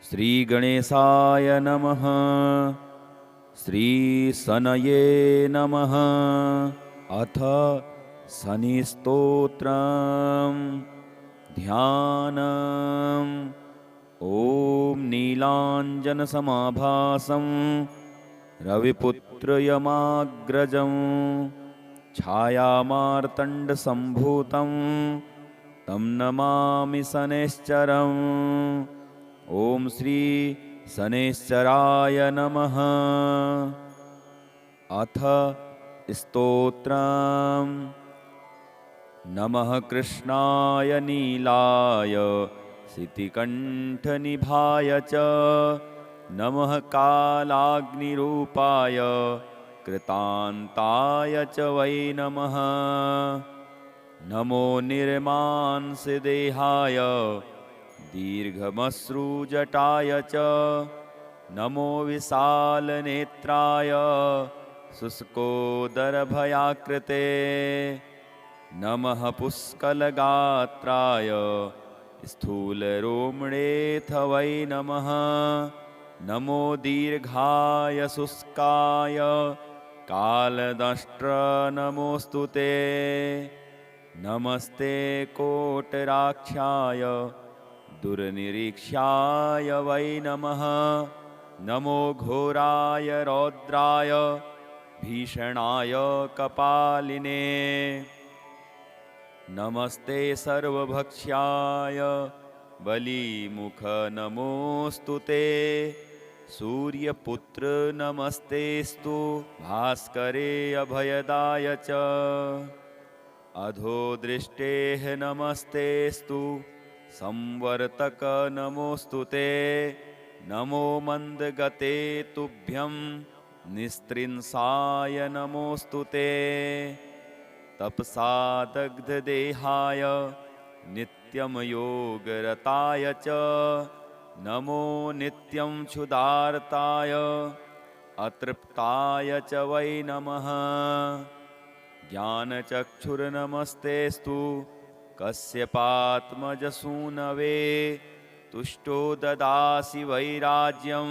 श्रीगणेशाय नमः। श्रीशनये नमः। अथ शनिस्तोत्रम् ध्यानम्। ॐ नीलाञ्जनसमाभासं रविपुत्रयमाग्रजं छायामार्तण्डसम्भूतं तं नमामि शनैश्चरम्। ॐ श्री शनैश्चराय नमः। अथ स्तोत्रम्। नमः कृष्णाय नीलाय शितिकण्ठनिभाय च नमः कालाग्निरूपाय कृतान्ताय च वै नमः। नमो निर्मांसदेहाय दीर्घमश्रुजटाय च नमो विशालनेत्राय शुष्कोदरभयाकृते नमः पुष्कलगात्राय स्थूलरोमणेऽथ वै नमः। नमो दीर्घाय शुष्काय कालदंष्ट्र नमोऽस्तु ते। नमस्ते कोटराक्षाय दुर्निरीक्षाय वै नमः। नमो घोराय रौद्राय भीषणाय कपालिने नमस्ते सर्वभक्ष्याय बलिमुख नमोऽस्तु ते। सूर्यपुत्र नमस्तेस्तु भास्करे अभयदाय च अधोदृष्टेः नमस्तेस्तु संवर्तक नमोऽस्तु ते। नमो मन्दगते तुभ्यं निस्त्रिंसाय नमोऽस्तु ते। तपसा दग्धदेहाय नित्यं योगरताय च नमो नित्यं क्षुधार्ताय अतृप्ताय च वै नमः। ज्ञानचक्षुर्नमस्तेस्तु कश्यपात्मजसूनवे तुष्टो ददासि वैराज्यं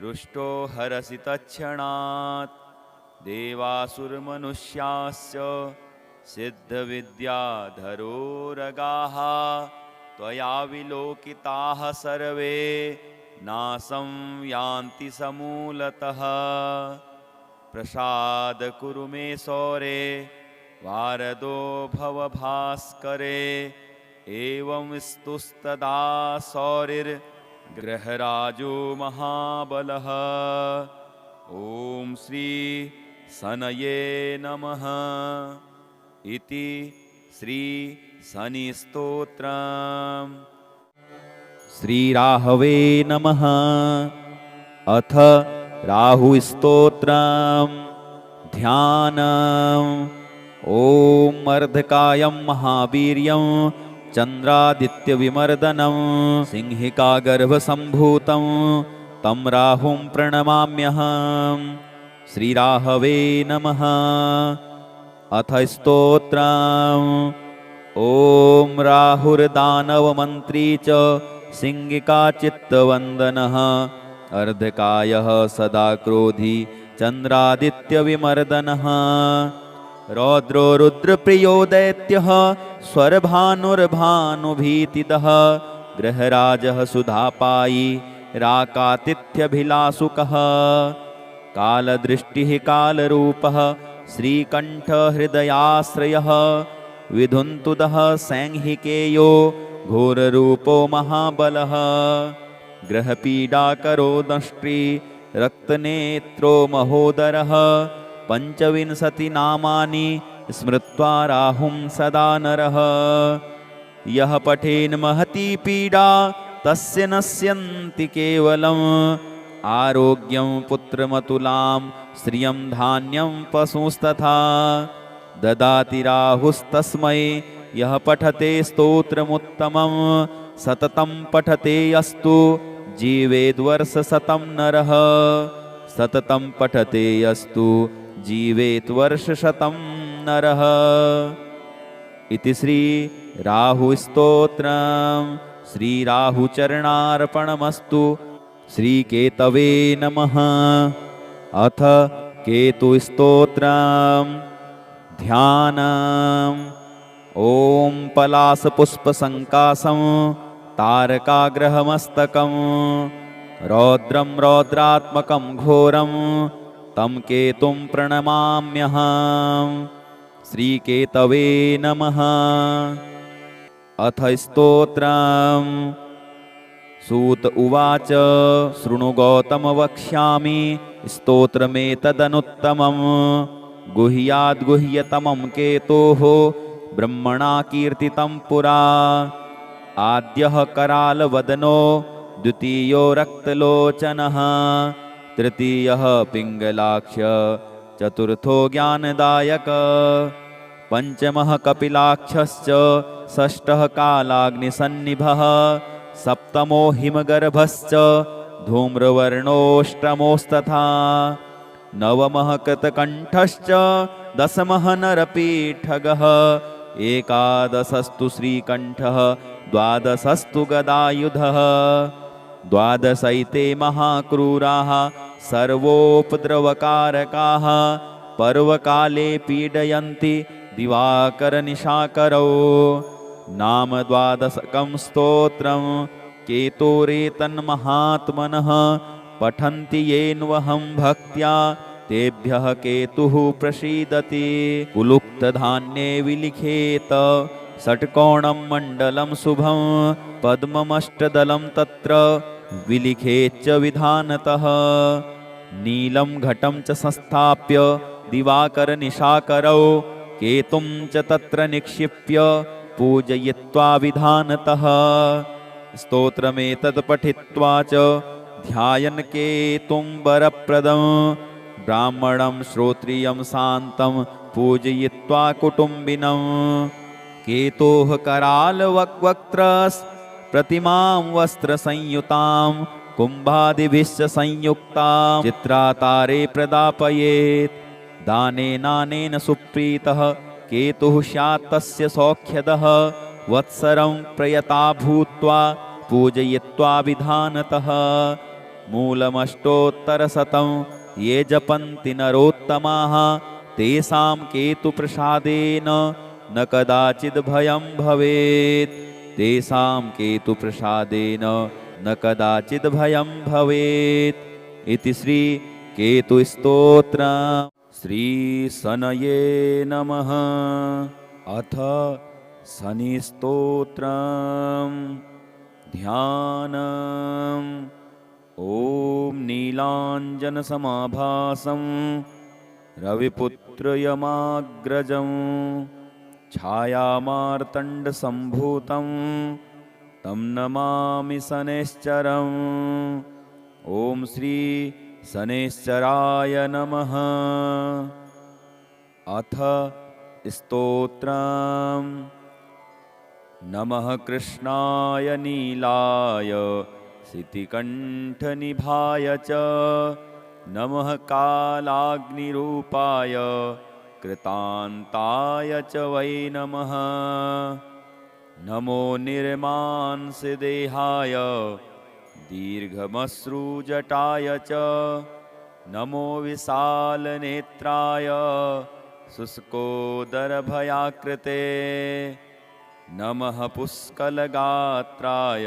रुष्टो हरसि तत्क्षणात्। देवासुरमनुष्याश्च सिद्धविद्याधरोरगाः त्वया विलोकिताः सर्वे नाशं यान्ति समूलतः। प्रसाद कुरु मे सौरे वारदो भव भास्करे एवं स्तुस्तदा सौरिर्ग्रहराजो महाबलः। ॐ श्री शनये नमः। इति श्री शनिस्तोत्रम्। श्रीराहवे नमः। अथ राहुस्तोत्रम् ध्यानम्। ॐ अर्धकायं महावीर्यं चन्द्रादित्यविमर्दनं सिंहिकागर्भसम्भूतं तं राहुं प्रणमाम्यहम्। श्रीराहवे नमः। अथ स्तोत्रम्। ॐ राहुर्दानवमन्त्री च सिंहिकाचित्तवन्दनः अर्धकायः सदा क्रोधी चन्द्रादित्यविमर्दनः रौद्रो रुद्रप्रियो दैत्यः स्वरभानुर्भानुभीतिदः गृहराजः सुधापायी राकातिथ्यभिलाषुकः कालदृष्टिः कालरूपः श्रीकण्ठहृदयाश्रयः विधुन्तुदः सैंहिकेयो घोररूपो महाबलः ग्रहपीडाकरो दंष्ट्री रक्तनेत्रो महोदरः पञ्चविंशतिनामानि स्मृत्वा राहुं सदा नरः यः पठेन् महती पीडा तस्य नश्यन्ति केवलम् आरोग्यं पुत्रमतुलां श्रियं धान्यं पशुस्तथा ददाति राहुस्तस्मै यः पठते स्तोत्रमुत्तमं सततं पठते अस्तु जीवेद्वर्षशतं नरः सततं पठते अस्तु जीवेद्वर्षशतं नरः। इति श्री राहुस्तोत्रम् श्रीराहुचरणार्पणमस्तु। श्रीकेतवे नमः। अथ केतुस्तोत्रम्। ध्यानम्। ॐ पलासपुष्पसङ्कासं तारकाग्रहमस्तकं रौद्रं रौद्रात्मकं घोरं तं केतुं प्रणमाम्यहम्। श्रीकेतवे नमः। अथ स्तोत्रम्। सूत उवाच शृणु गौतम वक्ष्यामि स्तोत्रमेतदनुत्तमम् गुह्याद्गुह्यतमं केतोः ब्रह्मणा कीर्तितं पुरा। आद्यः करालवदनो द्वितीयो रक्तलोचनः तृतीयः पिङ्गलाक्ष चतुर्थो ज्ञानदायक पञ्चमः कपिलाक्षश्च षष्ठः कालाग्निसन्निभः सप्तमो हिमगर्भश्च धूम्रवर्णोऽष्टमोस्तथा नवमः कृतकण्ठश्च दशमः नरपीठगः एकादशस्तु श्रीकण्ठः द्वादशस्तु गदायुधः द्वादशैते महाक्रूराः सर्वोपद्रवकारकाः पर्वकाले पीडयन्ति दिवाकरनिशाकरौ। नाम द्वादशकं स्तोत्रं केतोरेतन्महात्मनः पठन्ति येन्वहं भक्त्या तेभ्यः केतुः प्रसीदति। कुलुप्तधान्ये विलिखेत षट्कोणं मण्डलं शुभं पद्ममष्टदलं तत्र विलिखेच्च विधानतः। नीलं घटं च संस्थाप्य दिवाकरनिशाकरौ केतुं च तत्र निक्षिप्य पूजयित्वा विधानतः। स्तोत्रमेतत् पठित्वा च ध्यायन् केतुं वरप्रदं ब्राह्मणं श्रोत्रियं शान्तं पूजयित्वा कुटुम्बिनं। केतोः करालवक्त्रस् प्रतिमां वस्त्रसंयुतां कुम्भादिभिश्च संयुक्तां चित्रातारे प्रदापयेत्। दानेनानेन सुप्रीतः केतुः स्यात् तस्य सौख्यदः वत्सरं प्रयता भूत्वा पूजयित्वा विधानतः। मूलमष्टोत्तरशतं ये जपन्ति नरोत्तमाः तेषां केतुप्रसादेन न कदाचिद् भयं भवेत्। तेषां केतुप्रसादेन न कदाचिद् भयं भवेत्। इति श्रीकेतुस्तोत्रम्। श्रीशनये नमः। अथ शनिस्तोत्रम्। ध्यानम्। ॐ नीलाञ्जनसमाभासं रविपुत्रयमाग्रजं छायामार्तण्डसम्भूतं तं नमामि शनैश्चरम्। ॐ श्री शनैश्चराय नमः। अथ स्तोत्रम्। नमः कृष्णाय नीलाय शितिकण्ठनिभाय च नमः कालाग्निरूपाय कृतान्ताय च वै नमः। नमो निर्मांसदेहाय दीर्घमश्रुजटाय च नमो विशालनेत्राय शुष्कोदरभयाकृते नमः पुष्कलगात्राय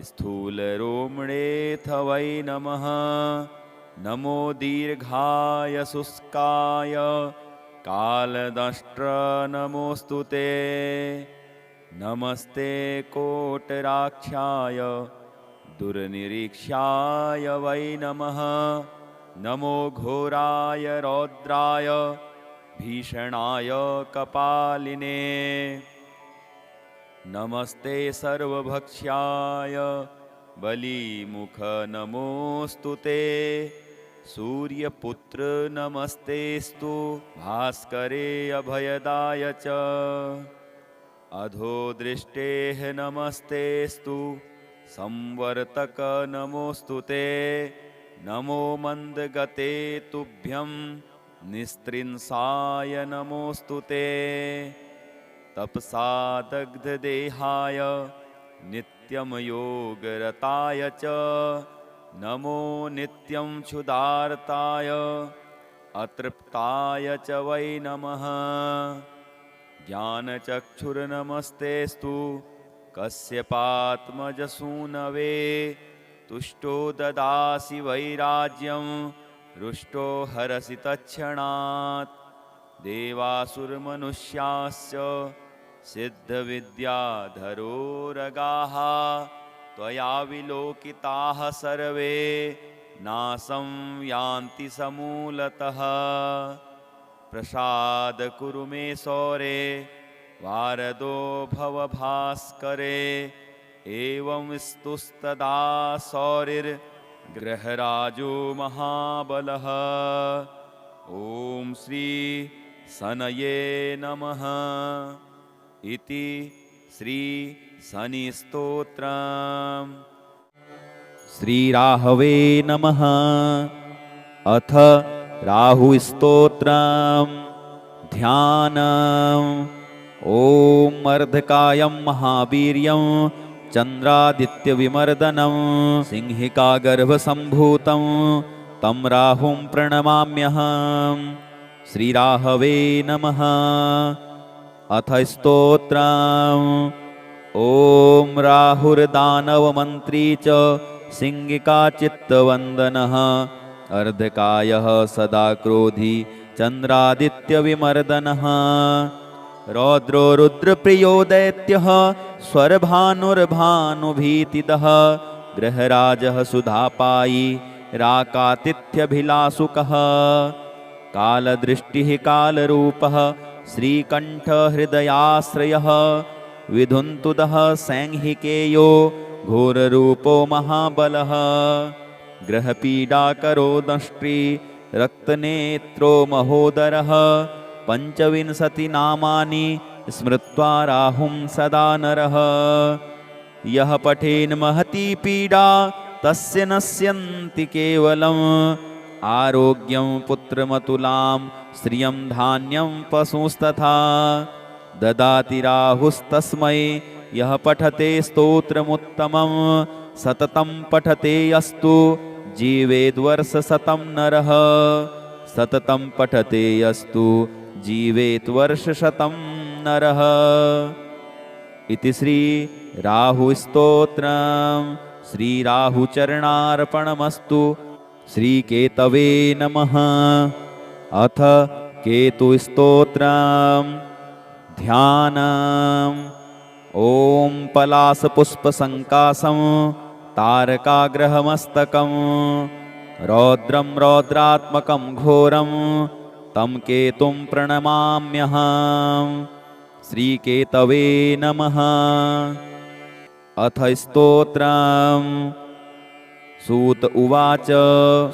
स्थूलरोमणेऽथ वै नमः। नमो दीर्घाय शुष्काय कालदंष्ट्र नमोऽस्तु ते। नमस्ते कोटराक्षाय दुर्निरीक्षाय वै नमः। नमो घोराय रौद्राय भीषणाय कपालिने। नमस्ते सर्वभक्ष्याय बलिमुख नमोऽस्तु ते। सूर्यपुत्र नमस्तेस्तु भास्करे अभयदाय च। अधोदृष्टेः नमस्तेस्तु संवर्तक नमोऽस्तु ते। नमो मन्दगते तुभ्यं निस्त्रिंसाय नमोऽस्तु ते। तपसा दग्धदेहाय नित्य नित्यं योगरताय च नमो नित्यं क्षुधार्ताय अतृप्ताय च वै नमः। ज्ञानचक्षुर्नमस्तेस्तु कश्यपात्मजसूनवे तुष्टो ददासि वैराज्यं रुष्टो हरसि तत्क्षणात्। देवासुरमनुष्याश्च सिद्धविद्याधरोरगाः त्वया विलोकिताः सर्वे नासं यान्ति समूलतः। प्रसाद कुरु मे सौरे वारदो भव भास्करे एवं स्तुस्तदा सौरिर्ग्रहराजो महाबलः। ॐ श्री शनये नमः इति श्री शनि स्तोत्रम्। श्रीराहवे नमः। अथ राहुस्तोत्रम्। ध्यानम्। ॐ अर्धकायं महावीर्यं चन्द्रादित्यविमर्दनं सिंहिकागर्भसम्भूतं तं राहुं प्रणमाम्यहम्। श्रीराहवे नमः। अथ स्तोत्रम्। ॐ राहुर्दानवमन्त्री च सिंहिकाचित्तवन्दनः अर्धकायः सदा क्रोधी चन्द्रादित्यविमर्दनः रौद्रो रुद्रप्रियो दैत्यः स्वरभानुर्भानुभीतिदः गृहराजः सुधापायी राकातिथ्यभिलाषुकः कालदृष्टिः कालरूपः श्रीकण्ठहृदयाश्रयः विधुन्तुदः सैंहिकेयो घोररूपो महाबलः ग्रहपीडाकरो दंष्ट्री रक्तनेत्रो महोदरः पञ्चविंशतिनामानि स्मृत्वा राहुं सदा नरः यः पठेन् महती पीडा तस्य नश्यन्ति केवलम् आरोग्यं पुत्रमतुलां श्रियं धान्यं पशुस्तथा ददाति राहुस्तस्मै यः पठते स्तोत्रमुत्तमं सततं पठते अस्तु जीवेद्वर्षशतं नरः सततं पठते अस्तु जीवेद्वर्षशतं नरः इति श्री राहुस्तोत्रम्। श्रीराहुचरणार्पणमस्तु। श्रीकेतवे नमः। अथ केतुस्तोत्रम्। ध्यानम्। ॐ पलाशपुष्पसङ्काशं तारकाग्रहमस्तकं रौद्रं रौद्रात्मकं घोरं तं केतुं प्रणमाम्यहम्। श्रीकेतवे नमः। अथ स्तोत्रम्। सूत उवाच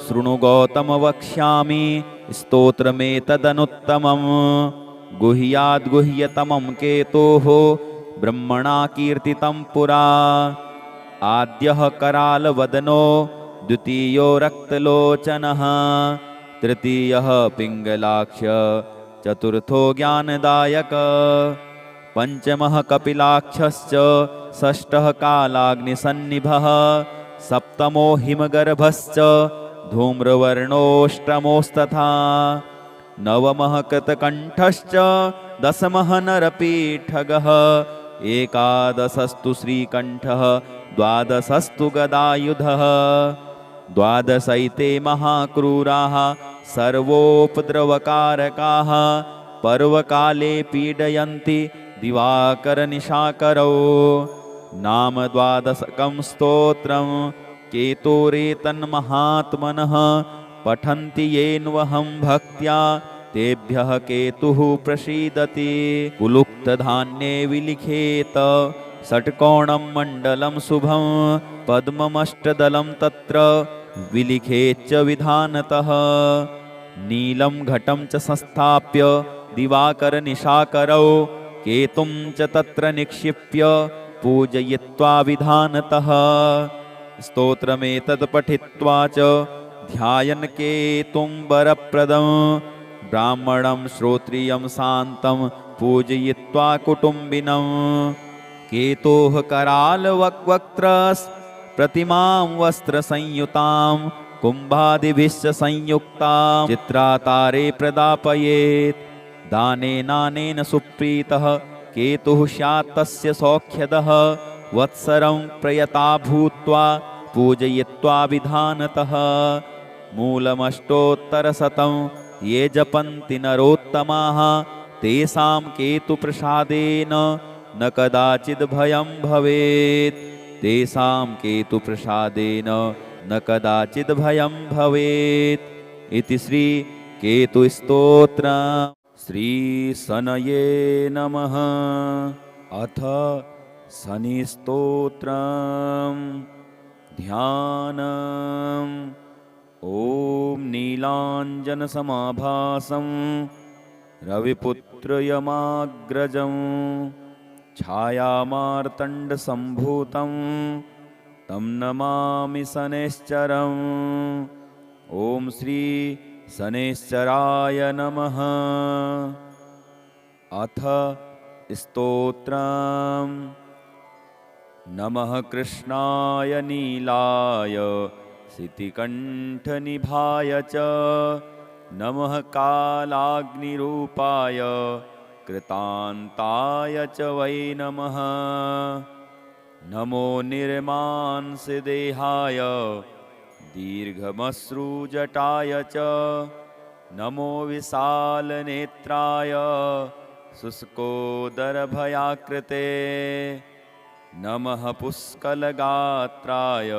शृणु गौतम वक्ष्यामि स्तोत्रमेतदनुत्तमं गुह्याद्गुह्यतमं केतोः ब्रह्मणा कीर्तितं पुरा आद्यः करालवदनो द्वितीयो रक्तलोचनः तृतीयः पिङ्गलाक्ष चतुर्थो ज्ञानदायक पञ्चमः कपिलाक्षश्च षष्ठः कालाग्निसन्निभः सप्तमो हिमगर्भश्च धूम्रवर्णोऽष्टमोस्तथा नवमः कृतकण्ठश्च दशमः नरपीठगः एकादशस्तु श्रीकण्ठः द्वादशस्तु गदायुधः द्वादशैते महाक्रूराः सर्वोपद्रवकारकाः पर्वकाले पीडयन्ति दिवाकरनिशाकरौ नाम द्वादशकं स्तोत्रं केतोरेतन्महात्मनः पठन्ति येन्वहं भक्त्या तेभ्यः केतुः प्रसीदति कुलुक्तधान्ये विलिखेत षट्कोणं मण्डलं शुभं पद्ममष्टदलं तत्र विलिखेच्च विधानतः नीलं घटं च संस्थाप्य दिवाकरनिशाकरौ केतुं च तत्र निक्षिप्य पूजयित्वा विधानतः स्तोत्रमेतत् पठित्वा च ध्यायन् केतुं वरप्रदं ब्राह्मणं श्रोत्रियं शान्तं पूजयित्वा कुटुम्बिनं केतोः करालवक्त्रस् प्रतिमां वस्त्रसंयुतां कुम्भादिभिश्च संयुक्तां चित्रातारे प्रदापयेत्। दानेनानेन सुप्रीतः केतुः स्यात् तस्य सौख्यदः वत्सरं प्रयता भूत्वा पूजयित्वा विधानतः। मूलमष्टोत्तरशतं ये जपन्ति नरोत्तमाः तेषां केतुप्रसादेन न कदाचिद् भयं भवेत्। तेषां केतुप्रसादेन न कदाचिद् भयं भवेत्। इति श्री केतुस्तोत्रम्। श्रीशनये नमः। अथ शनिस्तोत्रम्। ध्यानम्। ॐ नीलाञ्जनसमाभासं रविपुत्रयमाग्रजं छायामार्तण्डसम्भूतं तं नमामि शनैश्चरम्। ॐ श्री शनैश्चराय नमः। अथ स्तोत्रम्। नमः कृष्णाय नीलाय सितिकण्ठनिभाय च नमः कालाग्निरूपाय कृतान्ताय च वै नमः। नमो निर्मांसदेहाय दीर्घमश्रुजटाय च नमो विशालनेत्राय शुष्कोदरभयाकृते नमः पुष्कलगात्राय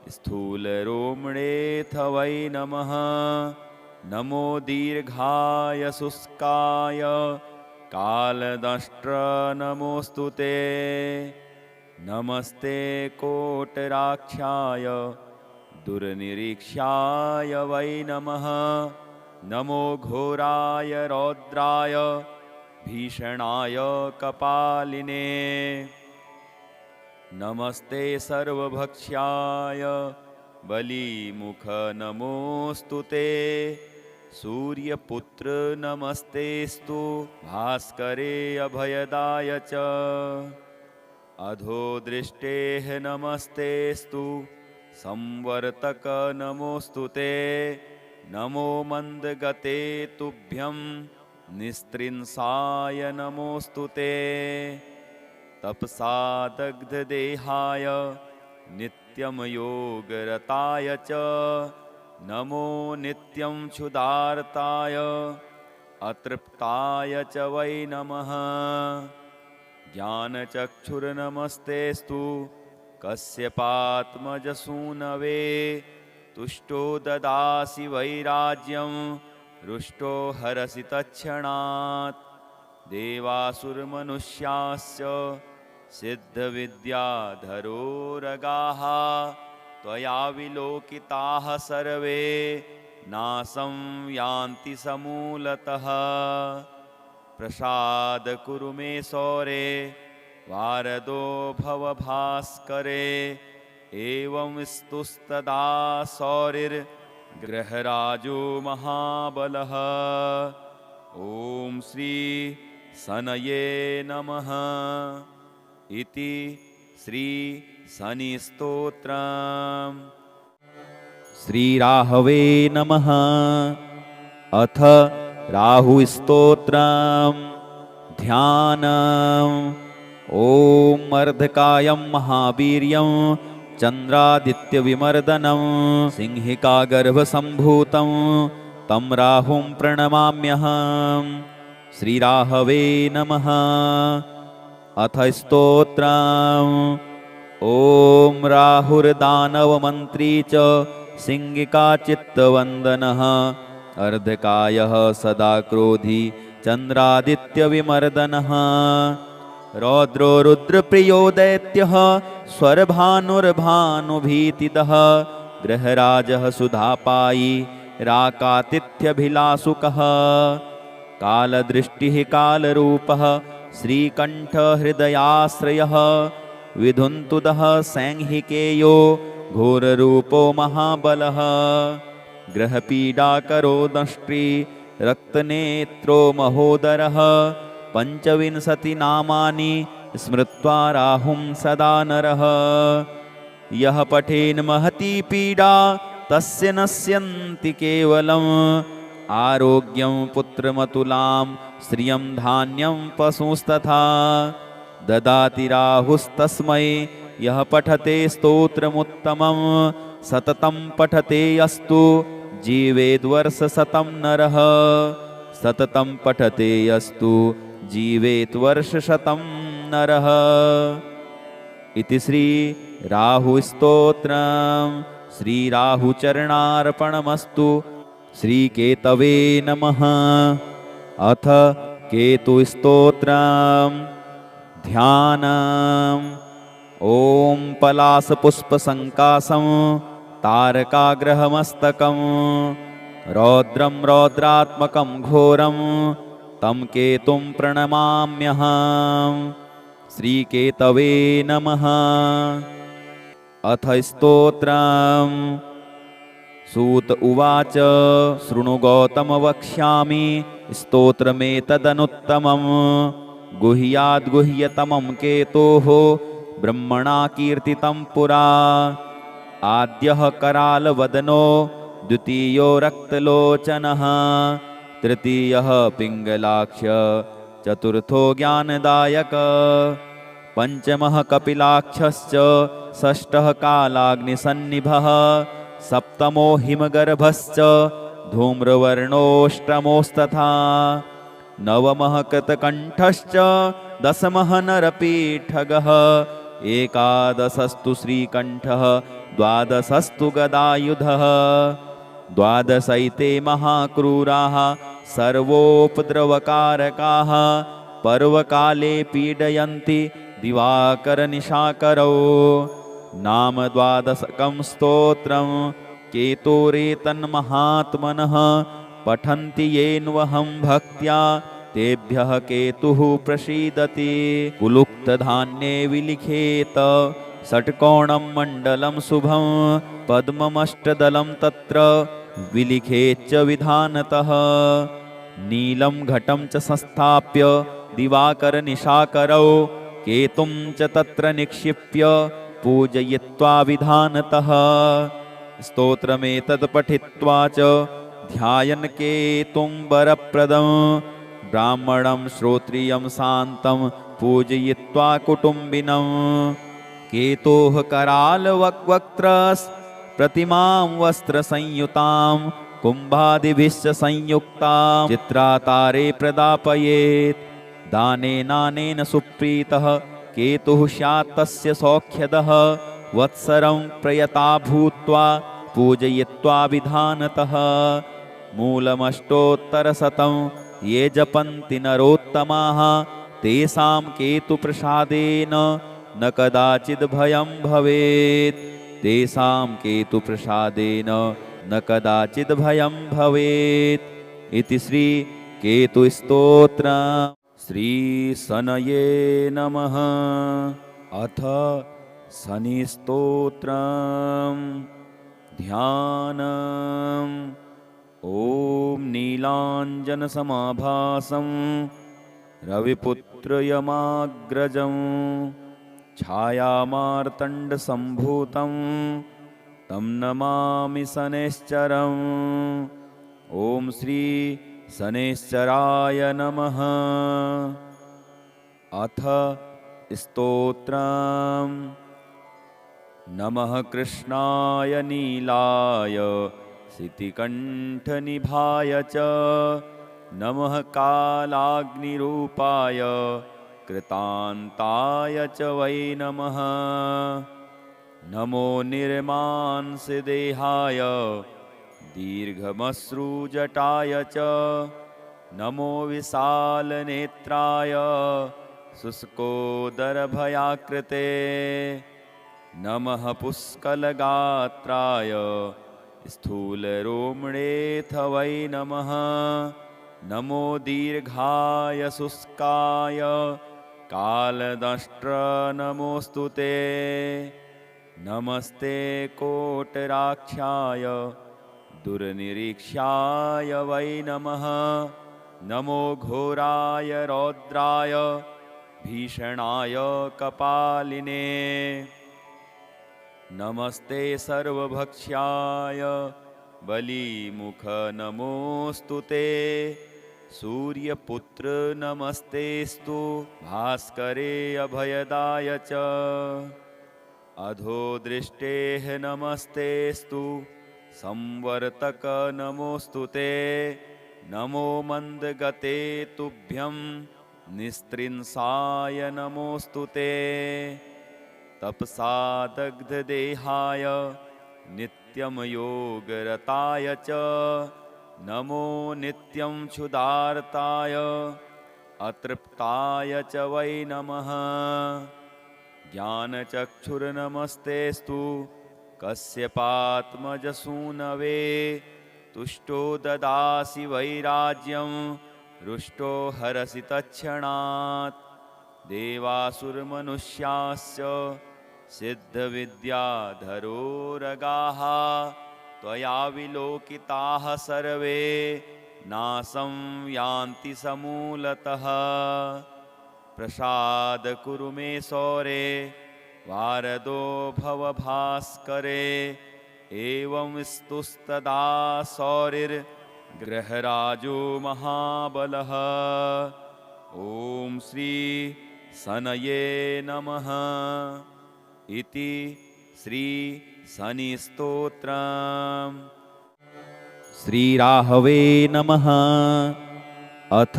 स्थूलरोमणेऽथ वै नमः। नमो दीर्घाय शुष्काय कालदंष्ट्र नमोऽस्तु ते। नमस्ते कोटराक्षाय दुर्निरीक्षाय वै नमः। नमो घोराय रौद्राय भीषणाय कपालिने। नमस्ते सर्वभक्ष्याय बलिमुख नमोऽस्तु ते। सूर्यपुत्र नमस्तेस्तु भास्करे अभयदाय च। अधोदृष्टेः नमस्तेस्तु संवर्तक नमोऽस्तु ते। नमो मन्दगते तुभ्यं निस्त्रिंसाय नमोऽस्तु ते। तपसा दग्धदेहाय नित्यं योगरताय च नमो नित्यं क्षुधार्ताय अतृप्ताय च वै नमः। ज्ञानचक्षुर्नमस्तेस्तु कश्यपात्मजसूनवे। तुष्टो ददासि वैराज्यं रुष्टो हरसि तत्क्षणात्। देवासुरमनुष्याश्च सिद्धविद्याधरोरगाः त्वया विलोकिताः सर्वे नाशं यान्ति समूलतः। प्रसाद कुरु मे सौरे वारदो भव भास्करे। एवं स्तुस्तदा सौरिर्ग्रहराजो महाबलः। ॐ श्री शनये नमः। इति श्री शनिस्तोत्रम्। श्रीराहवे नमः। अथ राहुस्तोत्रम्। ध्यानम्। ॐ अर्धकायं महावीर्यं चन्द्रादित्यविमर्दनं सिंहिकागर्भसम्भूतं तं राहुं प्रणमाम्यहम्। श्रीराहवे नमः। अथ स्तोत्रम्। ॐ राहुर्दानवमन्त्री च सिंहिकाचित्तवन्दनः अर्धकायः सदा क्रोधी चन्द्रादित्यविमर्दनः। रौद्रो रुद्रप्रियो दैत्यः स्वरभानुर्भानुभीतिदः गृहराजः सुधापायी राकातिथ्यभिलाषुकः। कालदृष्टिः कालरूपः श्रीकण्ठहृदयाश्रयः विधुन्तुदः सैंहिकेयो घोररूपो महाबलः। ग्रहपीडाकरो दंष्ट्री रक्तनेत्रो महोदरः। 25 नामानि स्मृत्वा राहुं सदा नरः यः पठेन् महती पीडा तस्य नश्यन्ति केवलम् आरोग्यं पुत्रमतुलां श्रियं धान्यं पशुस्तथा ददाति राहुस्तस्मै यः पठते स्तोत्रमुत्तमं सततं पठते अस्तु जीवेद्वर्षशतं नरः सततं पठते अस्तु जीवेद्वर्षशतं नरः इति श्री राहुस्तोत्रं श्रीराहुचरणार्पणमस्तु श्रीकेतवे नमः। अथ केतुस्तोत्रम् ध्यानम् ॐ पलाशपुष्पसङ्काशं तारकाग्रहमस्तकं रौद्रं रौद्रात्मकं घोरं तं केतुं प्रणमाम्यहम् श्रीकेतवे नमः। अथ स्तोत्रम् सूत उवाच शृणु गौतम वक्ष्यामि स्तोत्रमेतदनुत्तमं गुह्याद्गुह्यतमं केतोः ब्रह्मणा कीर्तितं पुरा आद्यः करालवदनो द्वितीयो रक्तलोचनः तृतीयः पिङ्गलाक्ष चतुर्थो ज्ञानदायक पञ्चमः कपिलाक्षश्च षष्ठः कालाग्निसन्निभः सप्तमो हिमगर्भश्च धूम्रवर्णोऽष्टमोस्तथा नवमः कृतकण्ठश्च दशमः नरपीठगः एकादशस्तु श्रीकण्ठः द्वादशस्तु गदायुधः द्वादशैते महाक्रूराः सर्वोपद्रवकारकाः पर्वकाले पीडयन्ति दिवाकरनिशाकरौ नाम द्वादशकं स्तोत्रं केतोरेतन्महात्मनः पठन्ति येन्वहं भक्त्या तेभ्यः केतुः प्रसीदति कुलुप्तधान्ये विलिखेत षट्कोणं मण्डलं शुभं पद्ममष्टदलं तत्र विलिखेच्च विधानतः नीलं घटं च संस्थाप्य दिवाकरनिशाकरौ केतुं च तत्र निक्षिप्य पूजयित्वा विधानतः स्तोत्रमेतत् पठित्वा च ध्यायन् केतुं वरप्रदं ब्राह्मणं श्रोत्रियं शान्तं पूजयित्वा कुटुम्बिनं केतोः करालवक्त्रस् प्रतिमां वस्त्रसंयुतां कुम्भादिभिश्च संयुक्तां चित्रातारे प्रदापयेत् दानेनानेन सुप्रीतः केतुः स्यात् तस्य सौख्यदः वत्सरं प्रयता भूत्वा पूजयित्वा विधानतः मूलमष्टोत्तरशतं ये जपन्ति नरोत्तमाः तेषां केतुप्रसादेन न कदाचिद् भयं भवेत् तेषां केतुप्रसादेन न कदाचिद् भयं भवेत् इति श्री केतुस्तोत्रम् श्रीशनये नमः। अथ शनिस्तोत्रम् ध्यानम् ॐ नीलाञ्जनसमाभासं रविपुत्रयमाग्रजं छायामार्तण्डसम्भूतं तं नमामि शनैश्चरम् ॐ श्री शनैश्चराय नमः। अथ स्तोत्रम् नमः कृष्णाय नीलाय शितिकण्ठनिभाय च नमः कालाग्निरूपाय कृतान्ताय च वै नमः। नमो निर्मांसदेहाय दीर्घमश्रुजटाय च नमो विशालनेत्राय शुष्कोदरभयाकृते नमः पुष्कलगात्राय स्थूलरोमणेऽथ वै नमः। नमो दीर्घाय शुष्काय कालदंष्ट्र नमोऽस्तु ते। नमस्ते कोटराक्षाय दुर्निरीक्षाय वै नमः। नमो घोराय रौद्राय भीषणाय कपालिने नमस्ते सर्वभक्ष्याय बलिमुख नमोऽस्तु ते सूर्यपुत्र नमस्तेस्तु भास्करे अभयदाय च अधोदृष्टेः नमस्तेस्तु संवर्तक नमोऽस्तु ते नमो मन्दगते तुभ्यं निस्त्रिंसाय नमोऽस्तु ते तपसा दग्धदेहाय नित्यं योगरताय च नमो नित्यं क्षुधार्ताय अतृप्ताय च वै नमः ज्ञानचक्षुर्नमस्तेस्तु कश्यपात्मजसूनवे तुष्टो ददासि वैराज्यं रुष्टो हरसि तत्क्षणात् देवासुरमनुष्याश्च सिद्धविद्याधरोरगाः त्वया विलोकिताः सर्वे नासं यान्ति समूलतः प्रसाद कुरु मे सौरे वारदो भव भास्करे एवं स्तुस्तदा सौरिर्ग्रहराजो महाबलः ॐ श्री शनये नमः इति श्री शनिस्तोत्रम्। श्रीराहवे नमः। अथ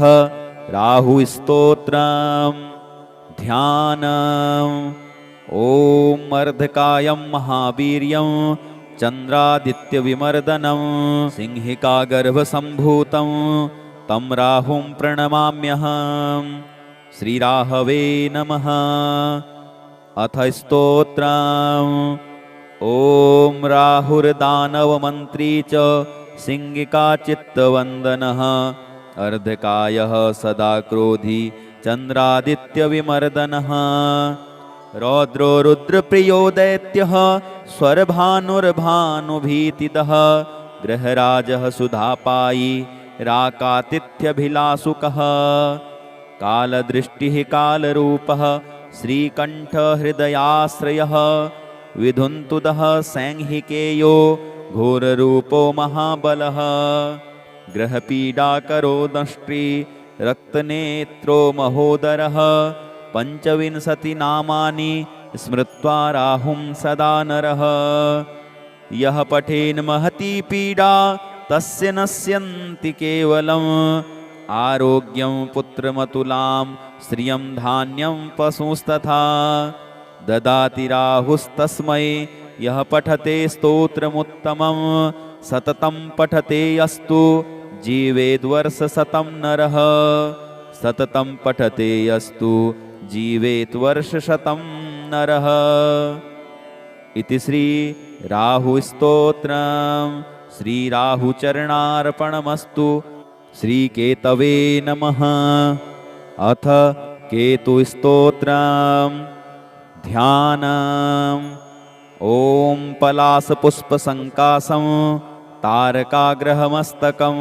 राहुस्तोत्रम्। ध्यानम्। ॐ अर्धकायं महावीर्यं चन्द्रादित्यविमर्दनं सिंहिकागर्भसम्भूतं तं राहुं प्रणमाम्यहम्। श्रीराहवे नमः। अथ स्तोत्रम्। ॐ राहुर्दानवमन्त्री च सिंहिकाचित्तवन्दनः अर्धकायः सदा क्रोधी चन्द्रादित्यविमर्दनः रौद्रो रुद्रप्रियो दैत्यः स्वरभानुर्भानुभीतिदः गृहराजः सुधापायी राकातिथ्यभिलाषुकः कालदृष्टिः कालरूपः श्रीकण्ठहृदयाश्रयः विधुन्तुदः सैंहिकेयो घोररूपो महाबलः ग्रहपीडाकरो दंष्ट्री रक्तनेत्रो महोदरः पञ्चविंशतिनामानि स्मृत्वा राहुं सदा नरः यः पठेन् महती पीडा तस्य नश्यन्ति केवलम् आरोग्यं पुत्रमतुलां श्रियं धान्यं पशुस्तथा ददाति राहुस्तस्मै यः पठते स्तोत्रमुत्तमं सततं पठते अस्तु जीवेद्वर्षशतं नरः सततं पठते अस्तु जीवेद्वर्षशतं नरः इति श्री राहुस्तोत्रम्। श्रीराहुचरणार्पणमस्तु। श्रीकेतवे नमः। अथ केतुस्तोत्रम्। ध्यानम्। ॐ पलाशपुष्पसङ्कासं तारकाग्रहमस्तकं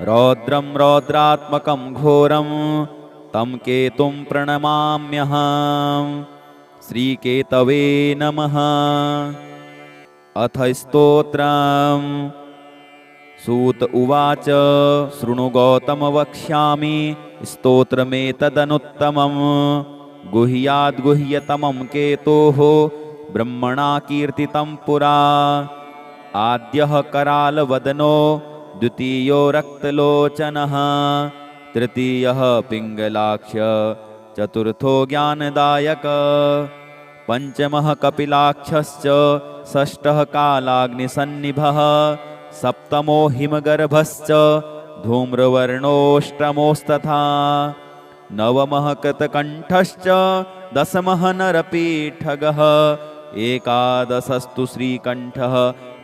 रौद्रं रौद्रात्मकं घोरं तं केतुं प्रणमाम्यहम्। श्रीकेतवे नमः। अथ स्तोत्रम्। सूत उवाच शृणु गौतम वक्ष्यामि स्तोत्रमेतदनुत्तमम् गुह्याद्गुह्यतमं केतोः ब्रह्मणा कीर्तितं पुरा आद्यः करालवदनो द्वितीयो रक्तलोचनः तृतीयः पिङ्गलाक्ष चतुर्थो ज्ञानदायक पञ्चमः कपिलाक्षश्च षष्ठः कालाग्निसन्निभः सप्तमो हिमगर्भश्च धूम्रवर्णोऽष्टमोस्तथा नवमः कृतकण्ठश्च दशमः नरपीठगः एकादशस्तु श्रीकण्ठः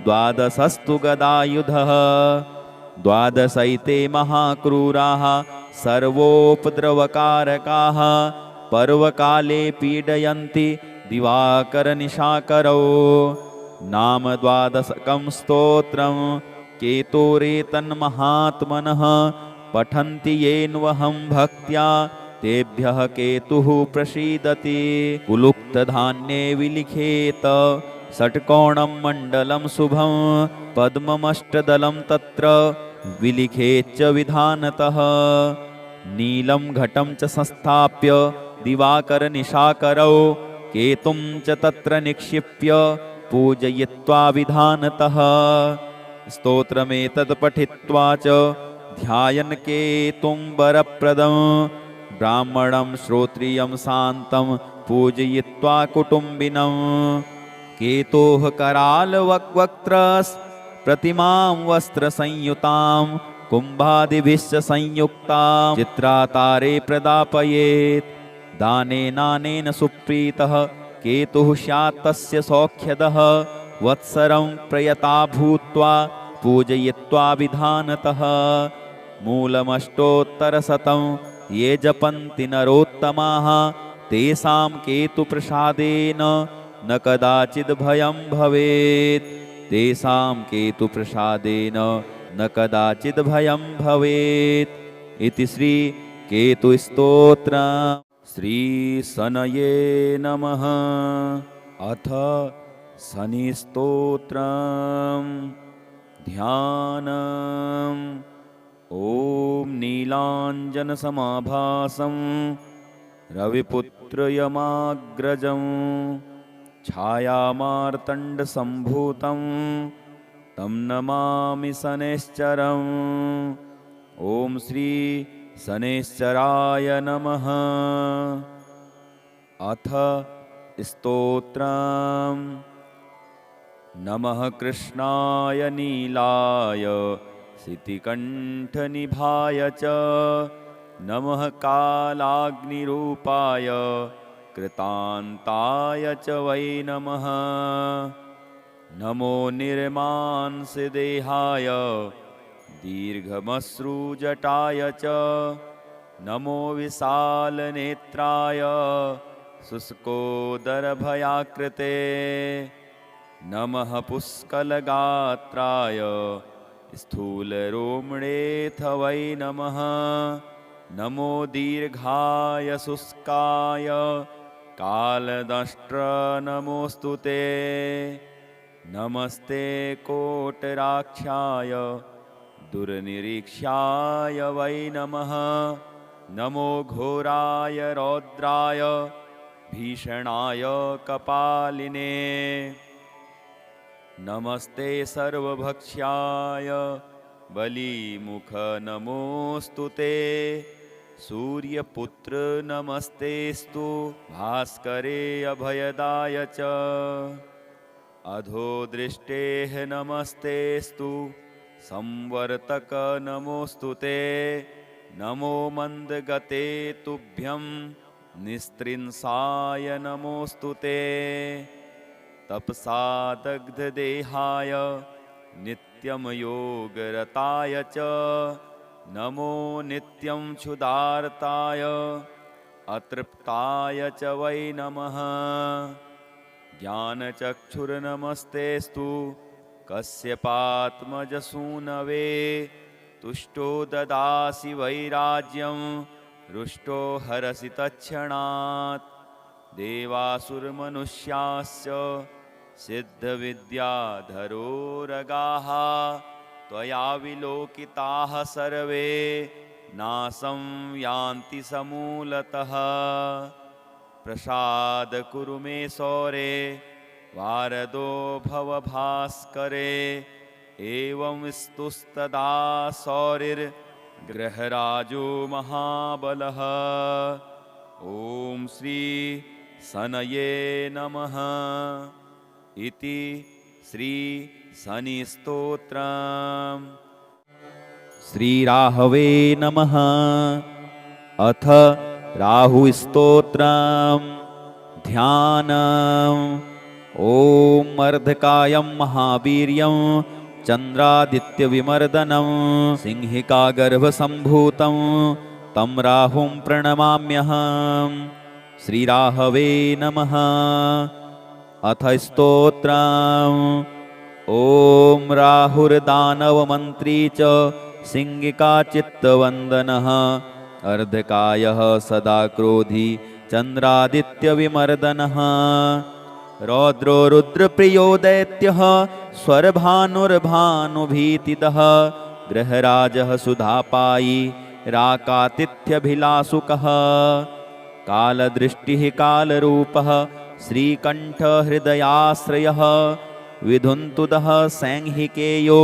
द्वादशस्तु गदायुधः द्वादशैते महाक्रूराः सर्वोपद्रवकारकाः पर्वकाले पीडयन्ति दिवाकरनिशाकरौ नाम द्वादशकं स्तोत्रं केतोरेतन्महात्मनः पठन्ति येन्वहं भक्त्या तेभ्यः केतुः प्रसीदति। कुलुक्तधान्ये विलिखेत षट्कोणं मण्डलं शुभं, पद्ममष्टदलं तत्र विलिखेच्च विधानतः। नीलं घटं च संस्थाप्य दिवाकरनिशाकरौ, केतुं च तत्र निक्षिप्य पूजयित्वा विधानतः। स्तोत्रमेतत् पठित्वा च ध्यायन् केतुं वरप्रदं, ब्राह्मणं श्रोत्रियं शान्तं पूजयित्वा कुटुम्बिनं। केतोः करालवक्त्रस् प्रतिमां वस्त्रसंयुतां, कुम्भादिभिश्च संयुक्तां चित्रातारे प्रदापयेत्। दानेनानेन सुप्रीतः केतुः स्यात् तस्य सौख्यदः, वत्सरं प्रयता भूत्वा पूजयित्वा विधानतः। मूलमष्टोत्तरशतं ये जपन्ति नरोत्तमाः, तेषां केतुप्रसादेन न कदाचिद् भयं भवेत्। तेषां केतुप्रसादेन न कदाचिद् भयं भवेत्। इति श्री केतुस्तोत्रम्। श्रीशनये नमः। अथ शनिस्तोत्रम्। ध्यानम्। ॐ नीलाञ्जनसमाभासं रविपुत्रयमाग्रजं, छायामार्तण्डसम्भूतं तं नमामि शनैश्चरम्। ॐ श्री शनैश्चराय नमः। अथ स्तोत्रम्। नमः कृष्णाय नीलाय शितिकण्ठनिभाय च, नमः कालाग्निरूपाय कृतान्ताय च वै नमः। नमो निर्मांसदेहाय दीर्घमश्रुजटाय च, नमो विशालनेत्राय शुष्कोदरभयाकृते। नमः पुष्कलगात्राय स्थूलरोमणेऽथ वै नमः। नमो दीर्घाय शुष्काय कालदंष्ट्र नमोऽस्तु ते। नमस्ते कोटराक्षाय दुर्निरीक्षाय वै नमः। नमो घोराय रौद्राय भीषणाय कपालिने। नमस्ते सर्वभक्ष्याय बलिमुख नमोऽस्तु ते। सूर्यपुत्र नमस्तेस्तु भास्करे अभयदाय च। अधोदृष्टेः नमस्तेस्तु संवर्तक नमोऽस्तु ते। नमो मन्दगते तुभ्यं निस्त्रिंसाय नमोऽस्तु ते। तपसा दग्धदेहाय नित्यं योगरताय च, नमो नित्यं क्षुधार्ताय अतृप्ताय च वै नमः। ज्ञानचक्षुर्नमस्तेस्तु कश्यपात्मजसूनवे। तुष्टो ददासि वैराज्यं रुष्टो हरसि तत्क्षणात्। देवासुरमनुष्याश्च सिद्धविद्याधरोरगाः, त्वया विलोकिताः सर्वे नाशं यान्ति समूलतः। प्रसाद कुरु मे सौरे वारदो भव भास्करे। एवं स्तुस्तदा सौरिर्ग्रहराजो महाबलः। ॐ श्री शनये नमः। इति श्री शनिस्तोत्रम्। श्रीराहवे नमः। अथ राहुस्तोत्रम्। ध्यानम्। ॐ अर्धकायं महावीर्यं चन्द्रादित्यविमर्दनं सिंहिकागर्भसम्भूतं तं राहुं प्रणमाम्यहम्। श्रीराहवे नमः। अथ स्तोत्रम्। ॐ राहुर्दानवमन्त्री च सिंहिकाचित्तवन्दनः अर्धकायः सदा क्रोधी चन्द्रादित्यविमर्दनः रौद्रो रुद्रप्रियो दैत्यः स्वरभानुर्भानुभीतिदः गृहराजः सुधापायी राकातिथ्यभिलासुकः कालदृष्टिः कालरूपः श्रीकण्ठहृदयाश्रयः विधुन्तुदः सैंहिकेयो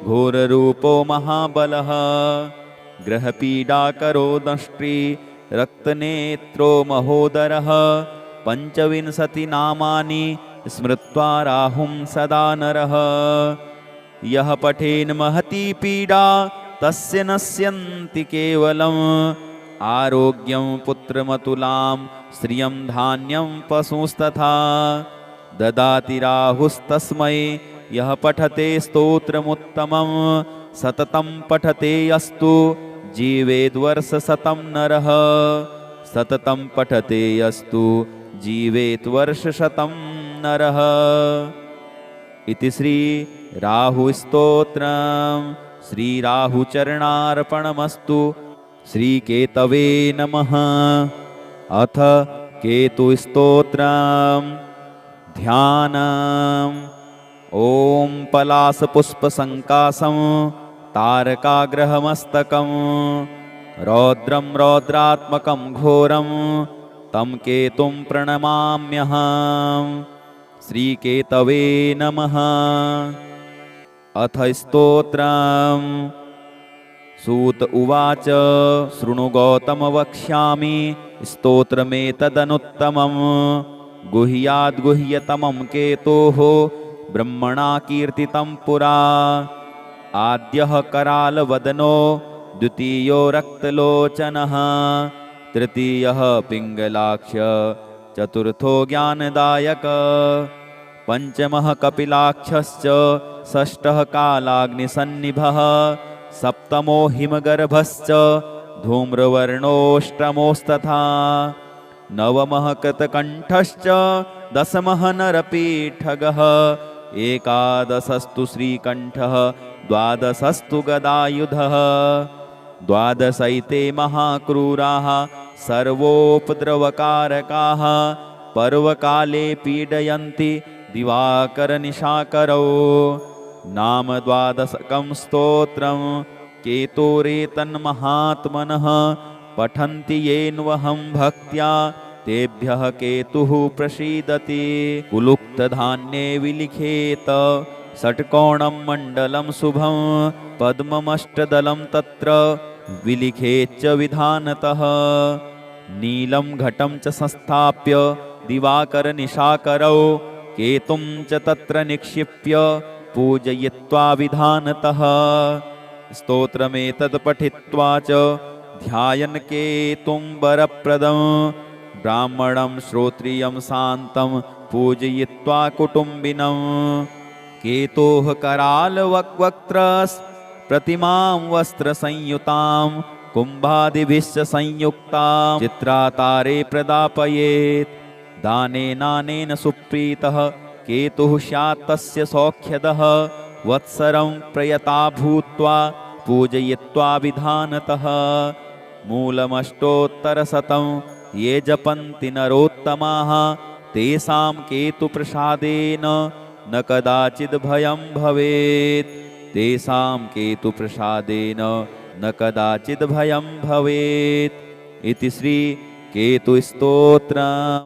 घोररूपो महाबलः ग्रहपीडाकरो दंष्ट्री रक्तनेत्रो महोदरः पञ्चविंशतिनामानि स्मृत्वा राहुं सदा नरः यः पठेन् महती पीडा तस्य नश्यन्ति केवलम् आरोग्यं पुत्रमतुलां श्रियं धान्यं पशुस्तथा ददाति राहुस्तस्मै यः पठते स्तोत्रमुत्तमं सततं पठते यस्तु जीवेद्वर्षशतं नरः सततं पठते यस्तु जीवेद्वर्षशतं नरः इति श्री राहुस्तोत्रम् श्रीराहुचरणार्पणमस्तु श्रीकेतवे नमः। अथ केतुस्तोत्रम् ध्यानम् ॐ पलाशपुष्पसङ्काशं तारकाग्रहमस्तकं रौद्रं रौद्रात्मकं घोरं तं केतुं प्रणमाम्यहम् श्रीकेतवे नमः। अथ स्तोत्रम् सूत उवाच शृणु गौतम वक्ष्यामि स्तोत्रमेतदनुत्तमम् गुह्याद्गुह्यतमं केतोः ब्रह्मणा कीर्तितं पुरा आद्यः करालवदनो द्वितीयो रक्तलोचनः तृतीयः पिङ्गलाक्ष चतुर्थो ज्ञानदायक पञ्चमः कपिलाक्षश्च षष्ठः कालाग्निसन्निभः सप्तमो हिमगर्भश्च धूम्रवर्णोऽष्टमोस्तथा नवमः कृतकण्ठश्च दशमः नरपीठगः एकादशस्तु श्रीकण्ठः द्वादशस्तु गदायुधः द्वादशैते महाक्रूराः सर्वोपद्रवकारकाः पर्वकाले पीडयन्ति दिवाकरनिशाकरौ नाम द्वादशकं स्तोत्रं केतोरेतन्महात्मनः पठन्ति येन्वहं भक्त्या तेभ्यः केतुः प्रसीदति कुलुक्तधान्ये विलिखेत षट्कोणं मण्डलं शुभं पद्ममष्टदलं तत्र विलिखेच्च विधानतः नीलं घटं च संस्थाप्य दिवाकरनिशाकरौ केतुं च तत्र निक्षिप्य पूजयित्वा विधानतः स्तोत्रमेतत् पठित्वा च ध्यायन् केतुं वरप्रदं ब्राह्मणं श्रोत्रियं शान्तं पूजयित्वा कुटुम्बिनं केतोः करालवक्त्रस् प्रतिमां वस्त्रसंयुतां कुम्भादिभिश्च संयुक्तां चित्रातारे प्रदापयेत् दानेनानेन सुप्रीतः केतुः स्यात् तस्य सौख्यदः वत्सरं प्रयता भूत्वा पूजयित्वा विधानतः मूलमष्टोत्तरशतं ये जपन्ति नरोत्तमाः तेषां केतुप्रसादेन न कदाचिद् भयं भवेत् तेषां केतुप्रसादेन न कदाचिद् भयं भवेत् इति श्री केतुस्तोत्रम्।